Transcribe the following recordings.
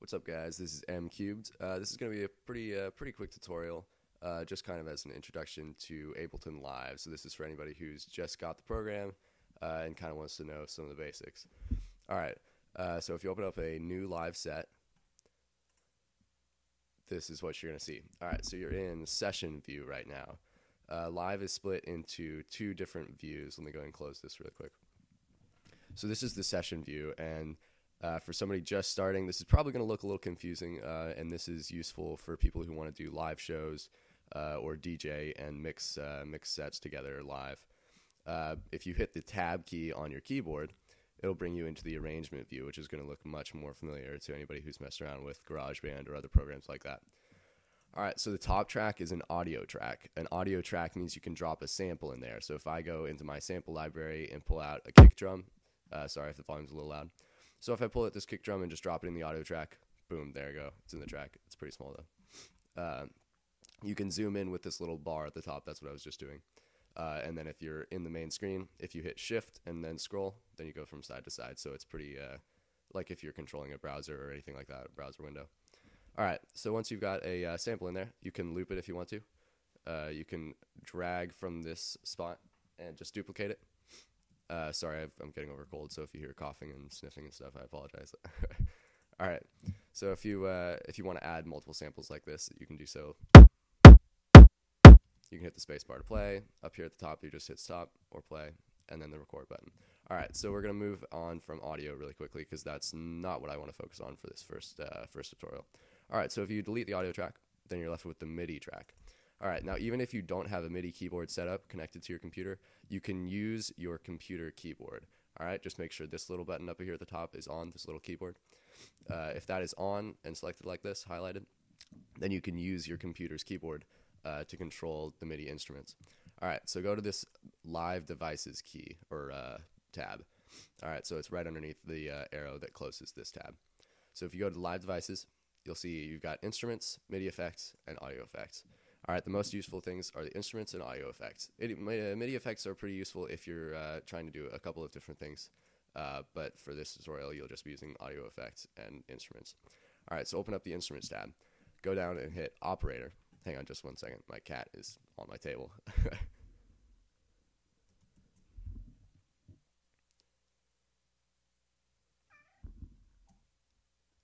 What's up, guys? This is M Cubed. This is going to be a pretty quick tutorial, just kind of as an introduction to Ableton Live. So this is for anybody who's just got the program and kind of wants to know some of the basics. All right. So if you open up a new live set, this is what you're going to see. All right. So you're in session view right now. Live is split into two different views. Let me go ahead and close this really quick. So this is the session view, and for somebody just starting, this is probably going to look a little confusing, and this is useful for people who want to do live shows or DJ and mix sets together live. If you hit the tab key on your keyboard, it'll bring you into the arrangement view, which is going to look much more familiar to anybody who's messed around with GarageBand or other programs like that. All right, so the top track is an audio track. An audio track means you can drop a sample in there. So if I go into my sample library and pull out a kick drum, sorry if the volume's a little loud. So if I pull out this kick drum and just drop it in the audio track, boom, there you go. It's in the track. It's pretty small, though. You can zoom in with this little bar at the top. That's what I was just doing. And then if you're in the main screen, if you hit Shift and then scroll, then you go from side to side. So it's pretty like if you're controlling a browser or anything like that, a browser window. All right, so once you've got a sample in there, you can loop it if you want to. You can drag from this spot and just duplicate it. Sorry, I'm getting over a cold, so if you hear coughing and sniffing and stuff, I apologize. All right, so if you want to add multiple samples like this, you can do so. You can hit the space bar to play. Up here at the top, you just hit stop or play, and then the record button. All right, so we're going to move on from audio really quickly because that's not what I want to focus on for this first tutorial. All right, so if you delete the audio track, then you're left with the MIDI track. All right, now even if you don't have a MIDI keyboard set up connected to your computer, you can use your computer keyboard. All right, just make sure this little button up here at the top is on, this little keyboard. If that is on and selected like this, highlighted, then you can use your computer's keyboard to control the MIDI instruments. All right, so go to this Live Devices key, or tab. All right, so it's right underneath the arrow that closes this tab. So if you go to Live Devices, you'll see you've got instruments, MIDI effects, and audio effects. All right, the most useful things are the instruments and audio effects. MIDI effects are pretty useful if you're trying to do a couple of different things, but for this tutorial, you'll just be using audio effects and instruments. All right, so open up the Instruments tab. Go down and hit Operator. Hang on just one second. My cat is on my table.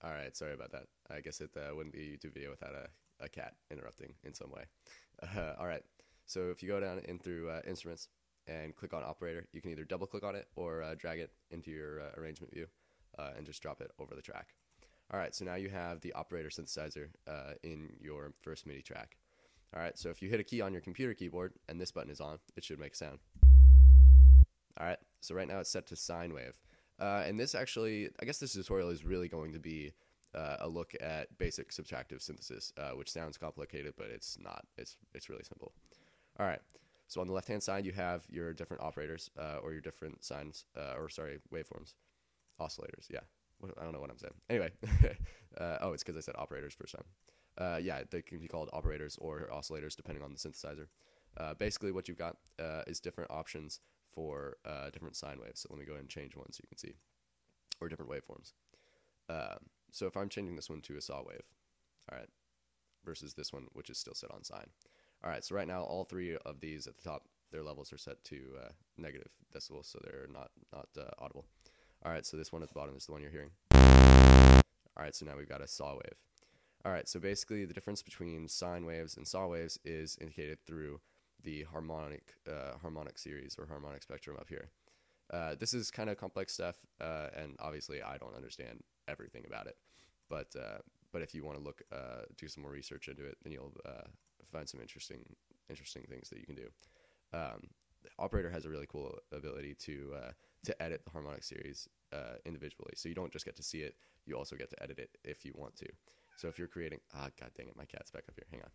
All right, sorry about that. I guess it wouldn't be a YouTube video without a cat interrupting in some way. All right, so if you go down in through Instruments and click on Operator, you can either double click on it or drag it into your arrangement view and just drop it over the track. All right, so now you have the operator synthesizer in your first MIDI track. All right, so if you hit a key on your computer keyboard and this button is on, it should make a sound. All right, so right now it's set to sine wave. And this actually, I guess this tutorial is really going to be a look at basic subtractive synthesis, which sounds complicated, but it's not. It's really simple. All right, so on the left-hand side, you have your different operators or your different waveforms. Oscillators, yeah. I don't know what I'm saying. Anyway, oh, it's because I said operators first time. Yeah, they can be called operators or oscillators depending on the synthesizer. Basically, what you've got is different options for different sine waves. So let me go ahead and change one so you can see, or different waveforms. So if I'm changing this one to a saw wave, all right, versus this one, which is still set on sine. All right, so right now, all three of these at the top, their levels are set to negative decibels, so they're not audible. All right, so this one at the bottom is the one you're hearing. All right, so now we've got a saw wave. All right, so basically the difference between sine waves and saw waves is indicated through the harmonic series or harmonic spectrum up here. This is kind of complex stuff, and obviously I don't understand everything about it. But if you want to do some more research into it, then you'll find some interesting things that you can do. The operator has a really cool ability to edit the harmonic series individually, so you don't just get to see it; you also get to edit it if you want to. So if you're creating, god dang it, my cat's back up here. Hang on.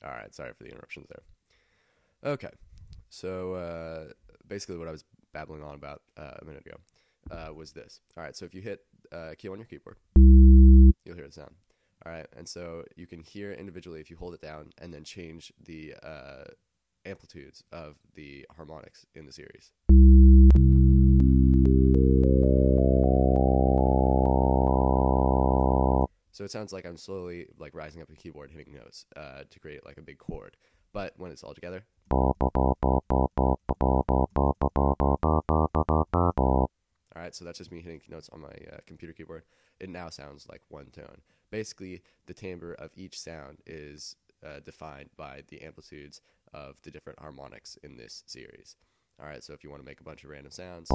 All right, sorry for the interruptions there. Okay, so basically what I was babbling on about a minute ago was this. All right, so if you hit a key on your keyboard, you'll hear the sound. All right, and so you can hear individually if you hold it down and then change the amplitudes of the harmonics in the series. So it sounds like I'm slowly like rising up the keyboard, hitting notes to create like a big chord. But when it's all together, all right, so that's just me hitting notes on my computer keyboard. It now sounds like one tone. Basically, the timbre of each sound is defined by the amplitudes of the different harmonics in this series. All right, so if you want to make a bunch of random sounds,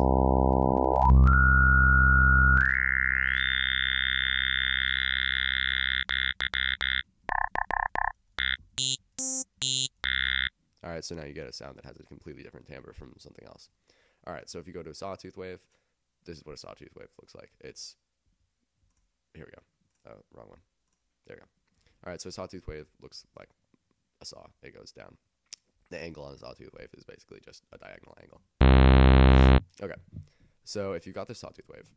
all right, so now you get a sound that has a completely different timbre from something else. All right, so if you go to a sawtooth wave, this is what a sawtooth wave looks like. It's, here we go. Oh, wrong one. There we go. All right, so a sawtooth wave looks like a saw. It goes down. The angle on a sawtooth wave is basically just a diagonal angle. Okay, so if you got this sawtooth wave,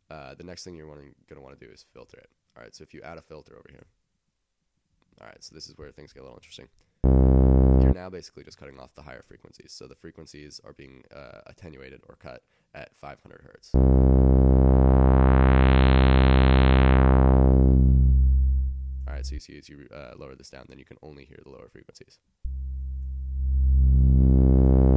the next thing you're going to want to do is filter it. All right, so if you add a filter over here, all right, so this is where things get a little interesting. You're now basically just cutting off the higher frequencies. So the frequencies are being attenuated or cut at 500 hertz. All right, so you see as you lower this down, then you can only hear the lower frequencies.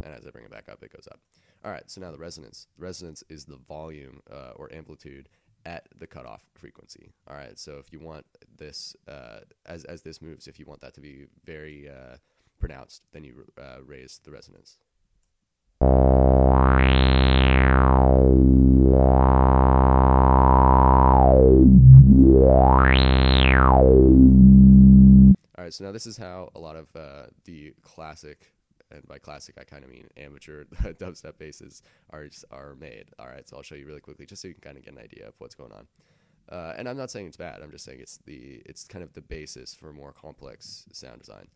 And as I bring it back up, it goes up. All right, so now the resonance. Resonance is the volume or amplitude at the cutoff frequency. All right, so if you want this, as this moves, if you want that to be very pronounced, then you raise the resonance. All right, so now this is how a lot of the classic, and by classic I kind of mean amateur dubstep basses are made. All right, so I'll show you really quickly just so you can kind of get an idea of what's going on. And I'm not saying it's bad. I'm just saying it's kind of the basis for more complex sound design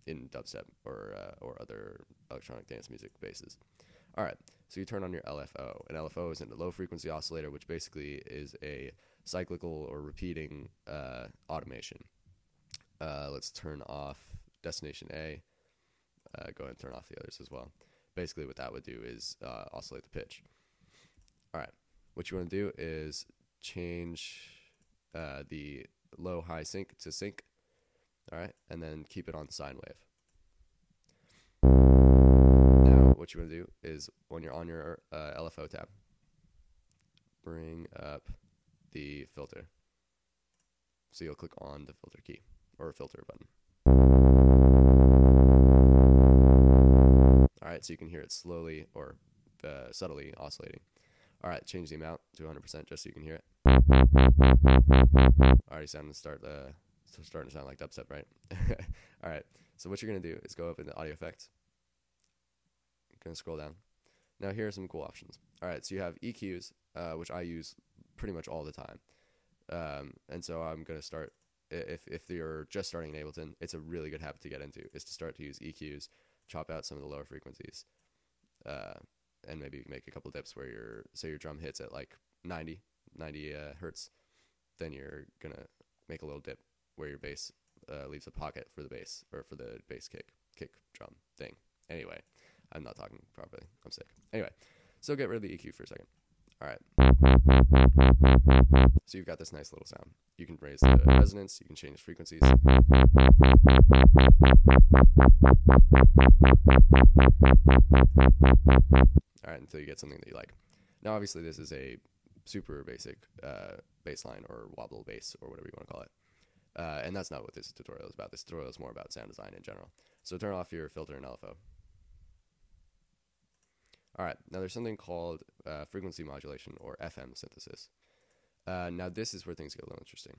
in dubstep or other electronic dance music basses. All right, so you turn on your LFO. An LFO is a low frequency oscillator, which basically is a cyclical or repeating automation. Let's turn off destination A. Go ahead and turn off the others as well. Basically what that would do is oscillate the pitch. All right, what you want to do is change the low high sync to sync. All right, and then keep it on sine wave. Now what you want to do is when you're on your LFO tab, bring up the filter. So you'll click on the filter key or filter button. All right, so you can hear it slowly or subtly oscillating. All right, change the amount to 100% just so you can hear it. Already starting to sound like dubstep, right? All right, so what you're gonna do is go up into audio effects. I'm gonna scroll down. Now here are some cool options. All right, so you have EQs, which I use pretty much all the time. And so I'm gonna start. If you're just starting in Ableton, it's a really good habit to get into, is to start to use EQs, chop out some of the lower frequencies, and maybe make a couple dips where say your drum hits at like 90 hertz, then you're gonna make a little dip where your bass leaves a pocket for the bass, or for the bass kick drum thing. Anyway, I'm not talking properly. I'm sick. Anyway, so get rid of the EQ for a second. All right. So you've got this nice little sound. You can raise the resonance. You can change frequencies. All right, until you get something that you like. Now, obviously, this is a super basic bass line or wobble bass or whatever you want to call it. And that's not what this tutorial is about. This tutorial is more about sound design in general. So turn off your filter and LFO. All right, now there's something called frequency modulation or FM synthesis. Now this is where things get a little interesting.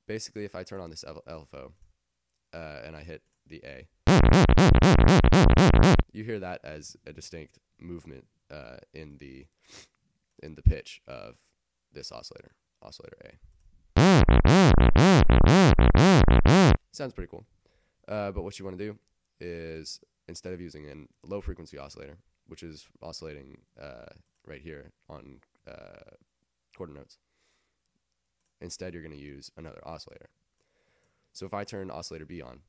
Basically, if I turn on this LFO and I hit the A, you hear that as a distinct movement in the pitch of this oscillator A. Sounds pretty cool. But what you want to do is, instead of using a low frequency oscillator, which is oscillating right here on quarter notes, instead you're going to use another oscillator. So if I turn oscillator B on,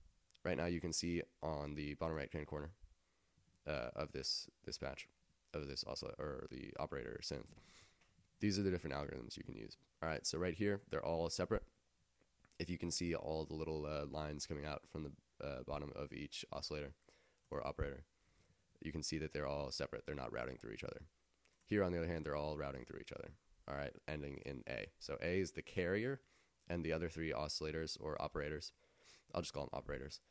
right now you can see on the bottom right hand corner of this patch of this oscillator, or the operator synth, these are the different algorithms you can use. All right, so right here, they're all separate. If you can see all the little lines coming out from the bottom of each oscillator or operator, you can see that they're all separate. They're not routing through each other. Here, on the other hand, they're all routing through each other. All right, ending in A. So A is the carrier, and the other three oscillators or operators, I'll just call them operators.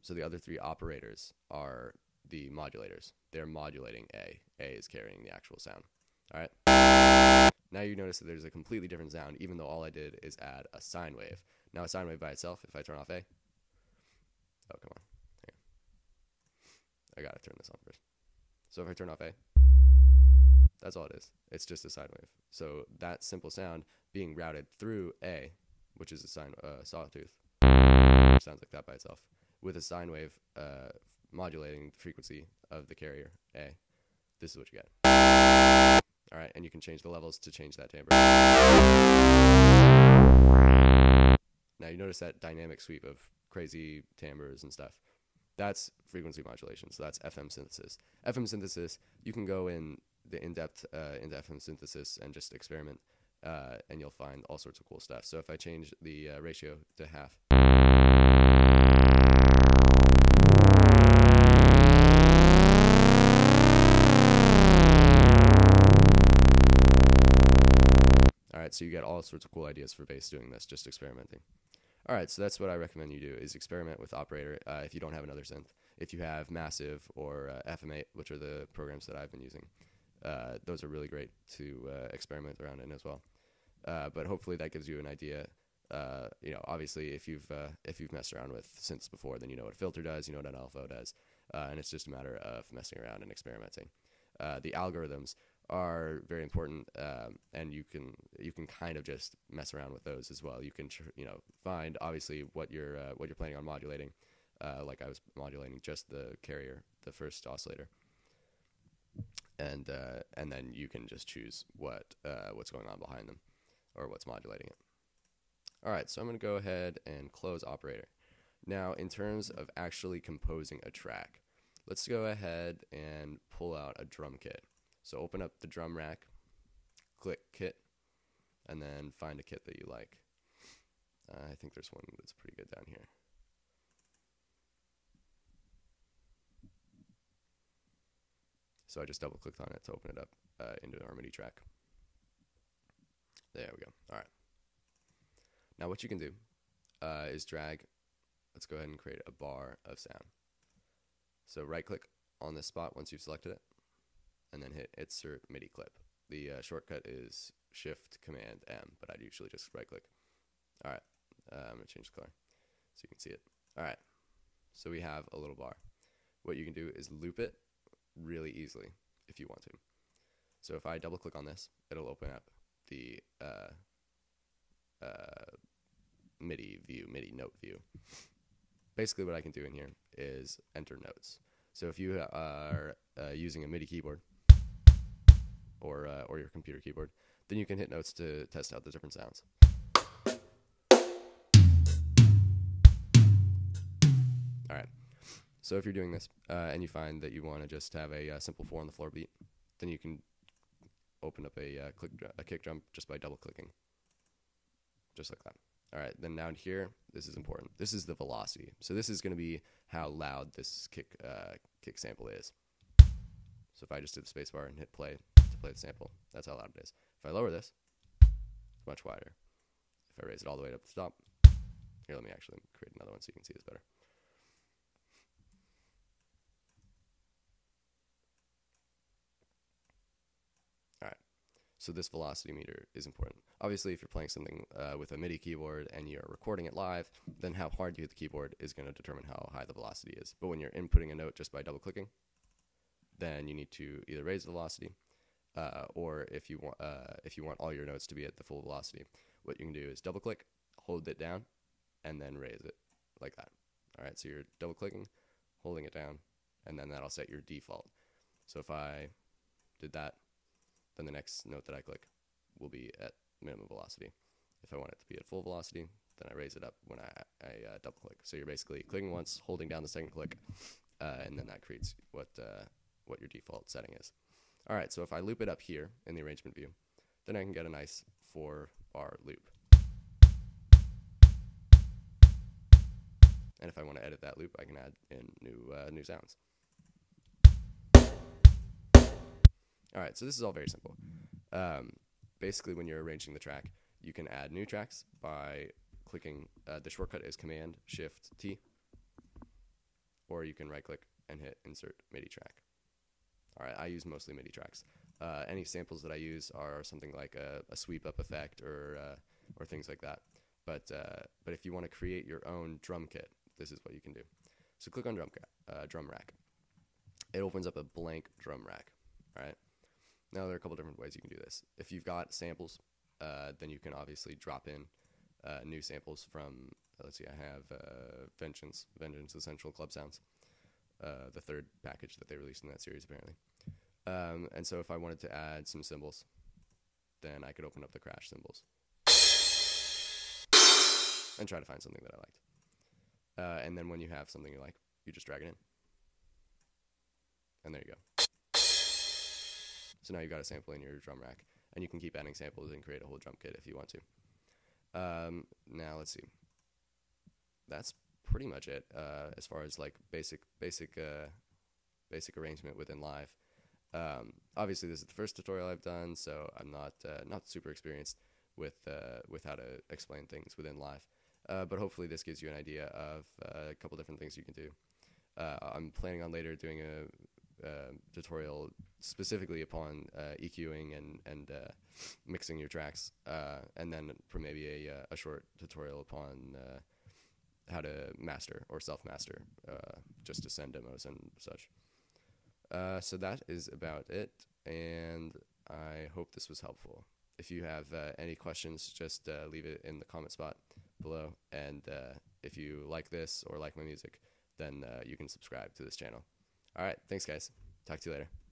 So the other three operators are the modulators. They're modulating A. A is carrying the actual sound. All right. Now you notice that there's a completely different sound, even though all I did is add a sine wave. Now a sine wave by itself, if I turn off A, oh, come on. Hang on. I gotta turn this on first. So if I turn off A, that's all it is. It's just a sine wave. So that simple sound being routed through A, which is a sawtooth, sounds like that by itself, with a sine wave modulating the frequency of the carrier A. This is what you get. All right, and you can change the levels to change that timbre. Now you notice that dynamic sweep of crazy timbres and stuff. That's frequency modulation, so that's FM synthesis. FM synthesis, you can go in-depth into FM synthesis and just experiment, and you'll find all sorts of cool stuff. So if I change the ratio to half, all right, so you get all sorts of cool ideas for bass doing this, just experimenting. All right, so that's what I recommend you do, is experiment with operator if you don't have another synth. If you have Massive or FM8, which are the programs that I've been using, those are really great to experiment around in as well. But hopefully that gives you an idea. Obviously, if you've messed around with synths before, then you know what a filter does, you know what an LFO does, and it's just a matter of messing around and experimenting. The algorithms are very important, and you can kind of just mess around with those as well. You can find obviously what you're planning on modulating. Like I was modulating just the carrier, the first oscillator, and then you can just choose what's going on behind them or what's modulating it. All right, so I'm going to go ahead and close operator. Now, in terms of actually composing a track, let's go ahead and pull out a drum kit. So open up the drum rack, click kit, and then find a kit that you like. I think there's one that's pretty good down here. So I just double clicked on it to open it up into our Midi track. There we go. All right. Now what you can do is drag. Let's go ahead and create a bar of sound. So right click on this spot once you've selected it, and then hit Insert Midi Clip. The shortcut is Shift Command M, but I'd usually just right click. All right, I'm gonna change the color so you can see it. All right, so we have a little bar. What you can do is loop it really easily if you want to. So if I double click on this, it'll open up the MIDI note view. Basically what I can do in here is enter notes. So if you are using a MIDI keyboard or your computer keyboard, then you can hit notes to test out the different sounds. All right. So if you're doing this and you find that you want to just have a simple 4 on the floor beat, then you can open up a kick drum just by double clicking, just like that. All right, then down here, this is important. This is the velocity. So this is going to be how loud this kick sample is. So if I just did the spacebar and hit play to play the sample, that's how loud it is. If I lower this, it's much quieter. If I raise it all the way up to the top, here, let me actually create another one so you can see this better. All right. So this velocity meter is important. Obviously, if you're playing something with a MIDI keyboard and you're recording it live, then how hard you hit the keyboard is going to determine how high the velocity is. But when you're inputting a note just by double-clicking, then you need to either raise the velocity, or if you want all your notes to be at the full velocity, what you can do is double-click, hold it down, and then raise it like that. All right, so you're double-clicking, holding it down, and then that'll set your default. So if I did that, then the next note that I click will be at minimum velocity. If I want it to be at full velocity, then I raise it up when I double click. So you're basically clicking once, holding down the second click, and then that creates what your default setting is. All right, so if I loop it up here in the arrangement view, then I can get a nice 4-bar loop. And if I want to edit that loop, I can add in new sounds. All right, so this is all very simple. Basically, when you're arranging the track, you can add new tracks by clicking. The shortcut is Command-Shift-T, or you can right-click and hit Insert MIDI Track. All right, I use mostly MIDI tracks. Any samples that I use are something like a sweep-up effect or things like that. But if you want to create your own drum kit, this is what you can do. So click on drum rack. It opens up a blank drum rack. All right. Now there are a couple different ways you can do this. If you've got samples, then you can obviously drop in new samples from. Let's see, I have Vengeance Essential Club Sounds, the third package that they released in that series apparently. And so if I wanted to add some cymbals, then I could open up the crash cymbals and try to find something that I liked. And then when you have something you like, you just drag it in. And there you go. So now you've got a sample in your drum rack. And you can keep adding samples and create a whole drum kit if you want to. Now let's see. That's pretty much it as far as like basic arrangement within Live. Obviously, this is the first tutorial I've done, so I'm not super experienced with how to explain things within Live. But hopefully this gives you an idea of a couple different things you can do. I'm planning on later doing a tutorial specifically upon EQing and mixing your tracks, and then for maybe a short tutorial upon how to master or self-master, just to send demos and such. So that is about it, and I hope this was helpful. If you have any questions, just leave it in the comment spot below, and if you like this or like my music, then you can subscribe to this channel. All right, thanks guys. Talk to you later.